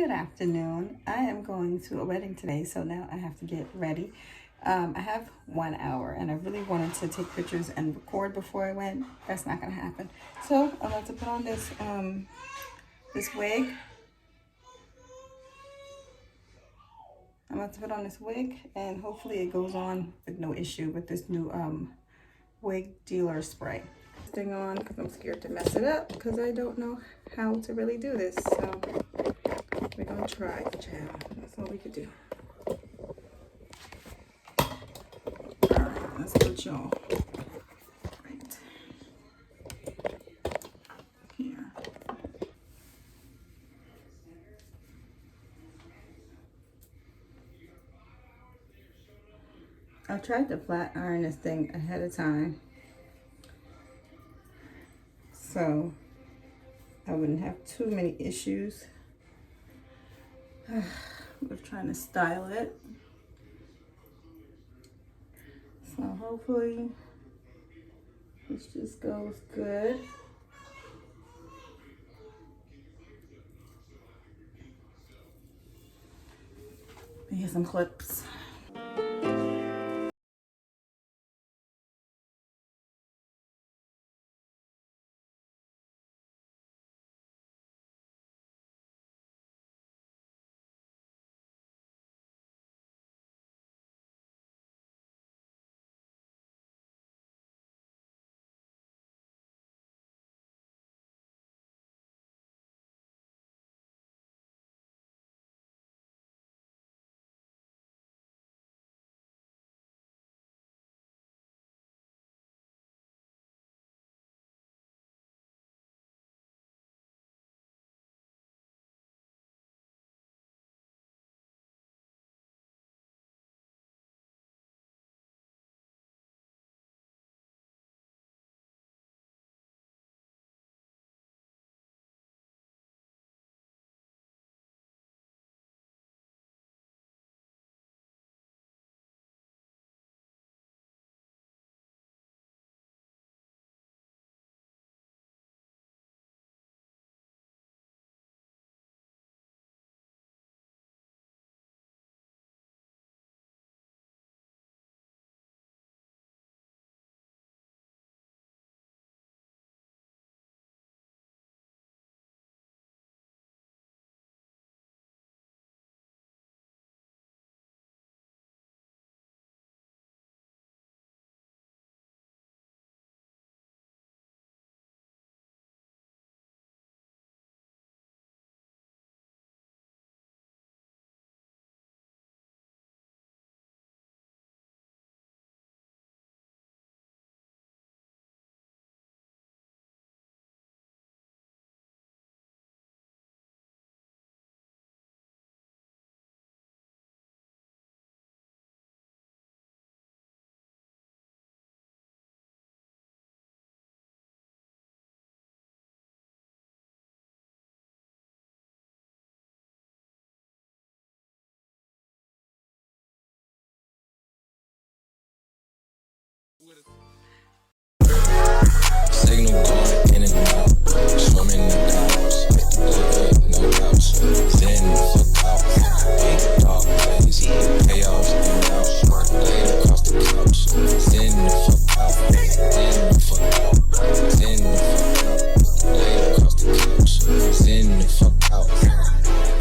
Good afternoon. I am going to a wedding today, so now I have to get ready. I have 1 hour and I really wanted to take pictures and record before I went. That's not gonna happen. So I'm about to put on this this wig. I'm about to put on this wig and hopefully it goes on with no issue with this new wig dealer spray. Thing on because I'm scared to mess it up because I don't know how to really do this. So we're gonna try, child. That's all we could do. Alright, let's put y'all right here. I tried to flat iron this thing ahead of time, so I wouldn't have too many issues with trying to style it. So hopefully this just goes good. Here's some clips. Signal going in and out, swimming in the house, no doubts, then fuck out, big dog plays, chaos and out, work laid across the couch, then fuck out, then fuck out, then fuck out, laid across the couch, then fuck out.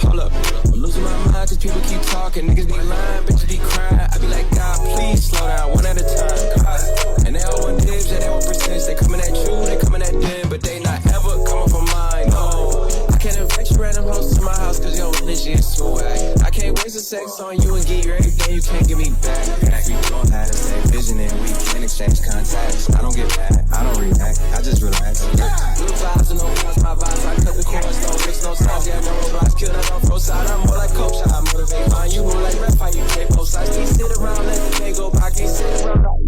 Hold up, I'm losing my mind cause people keep talking, niggas be lying, bitches be crying, I be like, God, please slow down, one at a time, God. And they all want dibs, and they want percentage, they coming at you, they coming at them, but they not ever coming for mine, no. I can't invite you random hoes to my house cause your energy is too whack. I can't waste a sex on you and give you everything you can't give me back. We don't have the same vision and we can exchange contacts. I don't get mad, I don't react, I just relax. Blue vibes and no vibes, my vibes, I cut the corners, no mix, no sides, yeah, no robots, kill that on pro side. I'm more like coach, I motivate mine, you move like ref, how you play both sides. Can't sit around, let the day go by, can't sit around.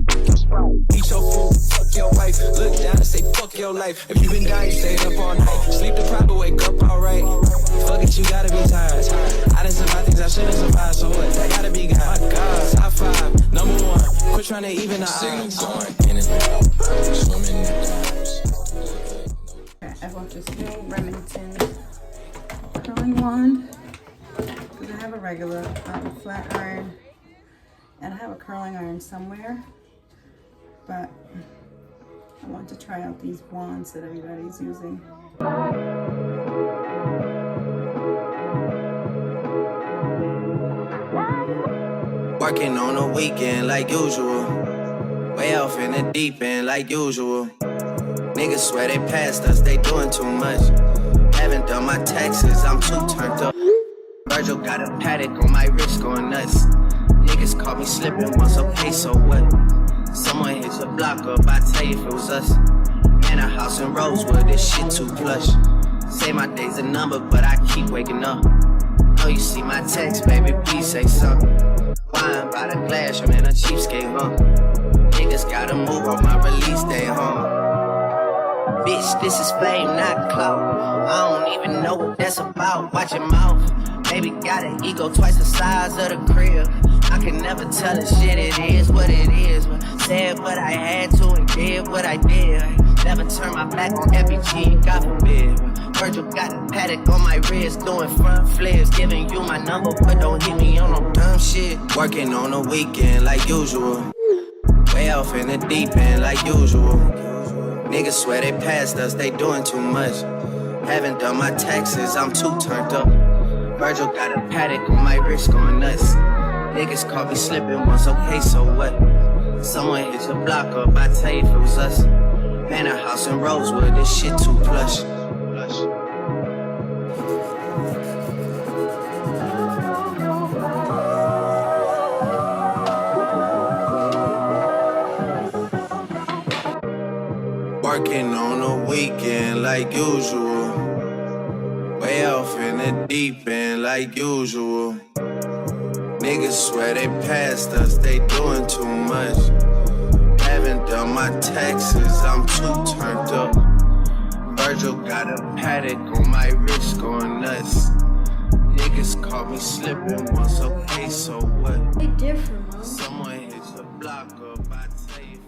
Eat your food, fuck your wife. Look down and say fuck your life. If you been dying, you stayed up all night. Sleep the proper, wake up alright. Fuck it, you gotta be tired. I done survive things I shouldn't survive, so what? That gotta be God. My God, top 5, number 1. Quit trying to even the odds. Signal going in and out, swimming in the house. I bought this new Remington curling wand. have a regular flat iron, and I have a curling iron somewhere, but I want to try out these wands that everybody's using. Working on a weekend like usual. Way off in the deep end like usual. Niggas swear they passed us, they doing too much. Haven't done my taxes, I'm too turned up. Virgil got a paddock on my wrist going nuts. Niggas caught me slipping once, okay, so what? Someone hit your block up, I tell you if it was us. Man, a house in Rosewood, this shit too plush. Say my day's a number, but I keep waking up. Oh, you see my text, baby, please say something. Wine by the glass, I'm in a cheapskate, huh? Niggas gotta move on my release day, huh? Bitch, this is fame, not clout. I don't even know what that's about. Watch your mouth. Baby got an ego twice the size of the crib. I can never tell a shit, it is what it is. Said what I had to and did what I did. Never turn my back on FBG, God forbid. Virgil got a paddock on my wrist, doing front flips. Giving you my number, but don't hit me on no dumb shit. Working on a weekend like usual. Way off in the deep end like usual. Niggas swear they passed us, they doing too much. Haven't done my taxes, I'm too turned up. Virgil got a paddock on my wrist going nuts. Niggas caught me slipping once, okay, so what? Someone hit your block up, I tell you if it was us. Man, a house in Rosewood, this shit too plush. Working on a weekend like usual. Way off in the deep end like usual. Niggas swear they passed us, they doing too much. Haven't done my taxes, I'm too turned up. Virgil got a paddock on my wrist going nuts. Niggas caught me slipping once, okay, so what? They different, Mom. Someone hit your block up, I tell you.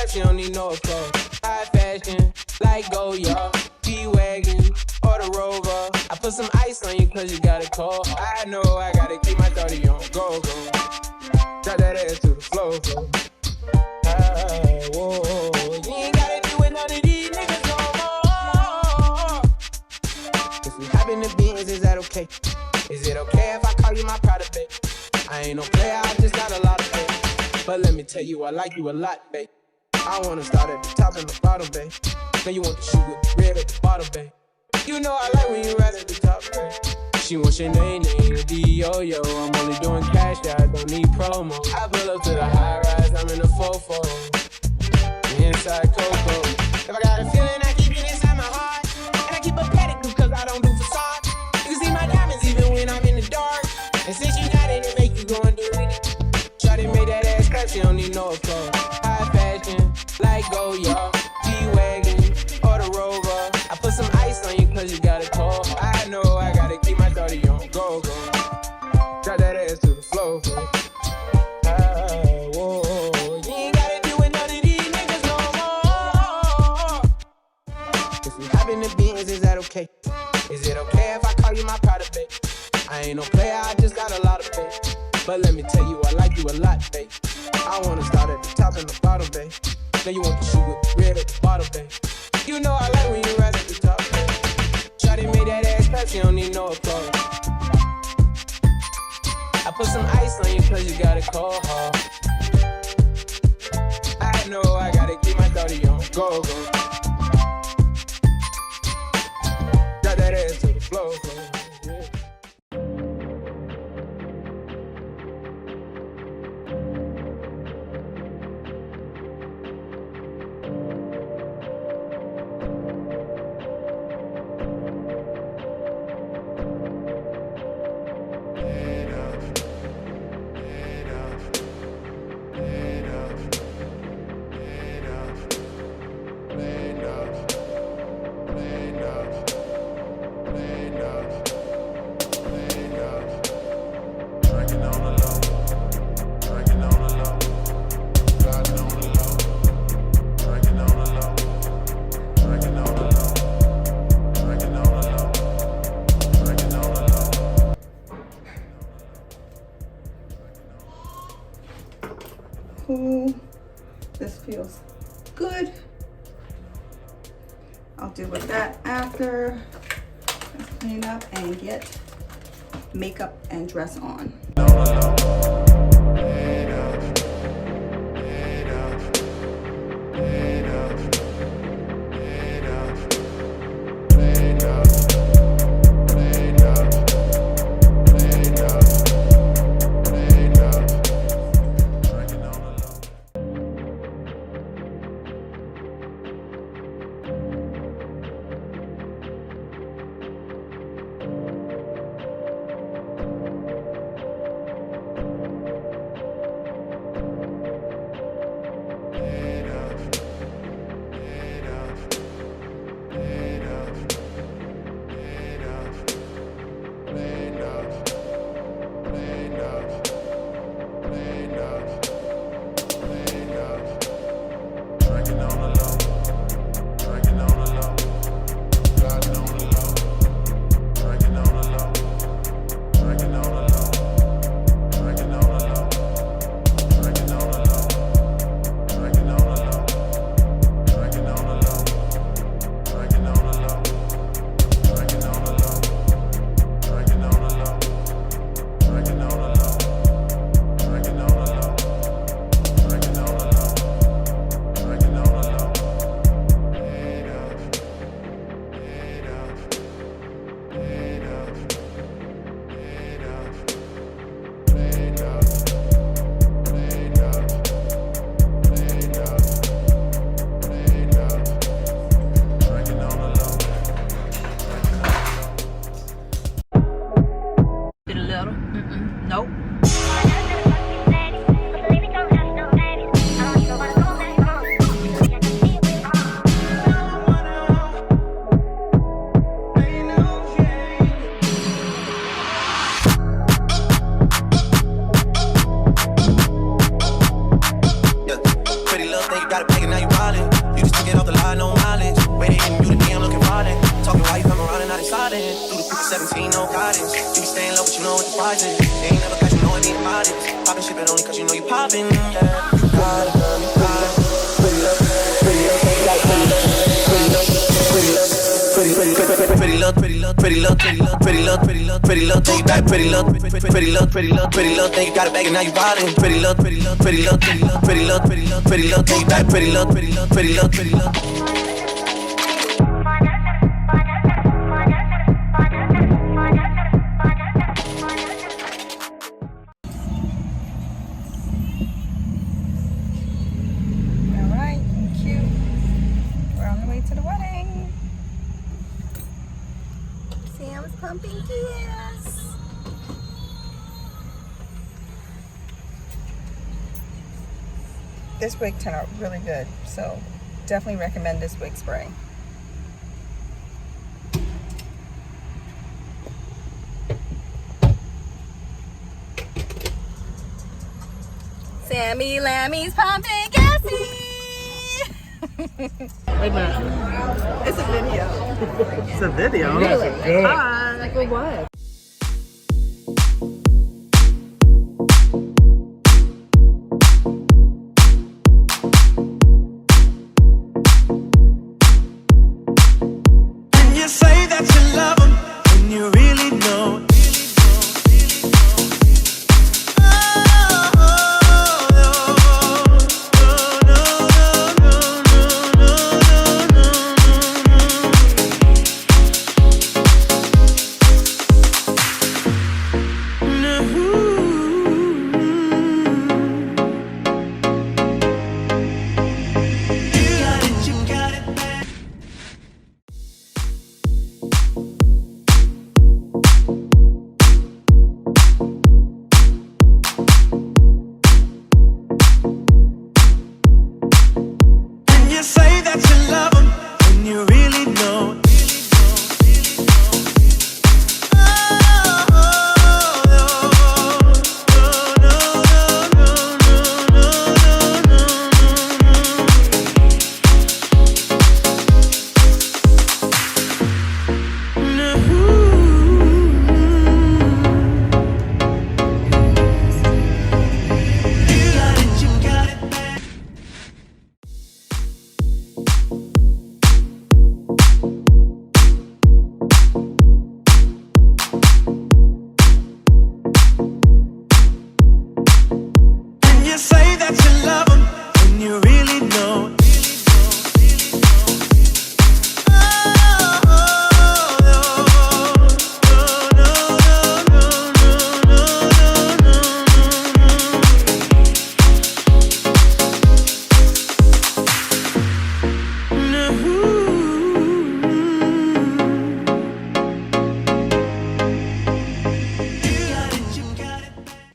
She don't need no applause. High fashion, like go, y'all. G-Wagon, or the Rover. I put some ice on you cause you got a cold. I know I gotta keep my 30 on. Go, go. Drop that ass to the floor, floor. Whoa. You ain't gotta deal with none of these niggas no more. If we hop in the beans, is that okay? Is it okay if I call you my pride, babe? I ain't no player, I just got a lot of faith. But let me tell you, I like you a lot, babe. I wanna start at the top and the bottom, babe. Then you want the shoe with red at the bottom, babe. You know I like when you right at the top, babe. She wants your name, D-O-Yo. I'm only doing cash, yeah, I don't need promo. I pull up to the high rise, I'm in the 4-4. Inside Coco. If I got a feeling, I keep it inside my heart. And I keep a pedicure cause I don't do facade. You can see my diamonds even when I'm in the dark. And since you got it, it make you go and do it. Shawty made that ass clap, she don't need no applause. High fashion, like go, y'all. G-Wagon, or the Rover. I put some ice on you cause you got a cold. I know I gotta keep my 30 on. Go, go. Drop that ass to the floor, floor. Whoa. You ain't gotta deal with none of these niggas no more. If we hop in the beans, is that okay? Is it okay if I call you my pride, babe? I ain't no player, I just got a lot of faith. But let me tell you, I like you a lot, babe. I wanna start at the top and the bottom, babe. Then you want the shoe with red at the bottom, babe. You know I like when you right at the top, babe. Shawty made that ass clap, she don't need no applause. I put some ice on you cause you got a cold heart. I know I gotta keep my 30 on. Go, go. Drop that ass to the floor, floor. Yeah. cool. This feels good. I'll deal with that after. Let's clean up and get makeup and dress on. Nope. Pretty little thing, you got it back and now you wildin'. You just took it off the line, no mileage. Waiting in you, the DM looking violent. Talking while you come around and not deciding. Through the quick 17, no guidance. You be staying low, but you know what the price is. They ain't never catch you, know it being modest. Poppin' shit, but only cause you know you poppin', yeah. You got it, girl, you got it. Pretty little thing, you got it, pretty little thing, you got it, pretty little thing, you got it back and now you wildin'. Pretty little thing, you got it, pretty little thing, you got it, pretty little. Alright, cute. We're on the way to the wedding. Sam's pumping gas. This wig turned out really good, so definitely recommend this wig spray. Sammy Lammy's pumping gassy. Wait a minute. It's a video. It's a video. Really? Good. Like what?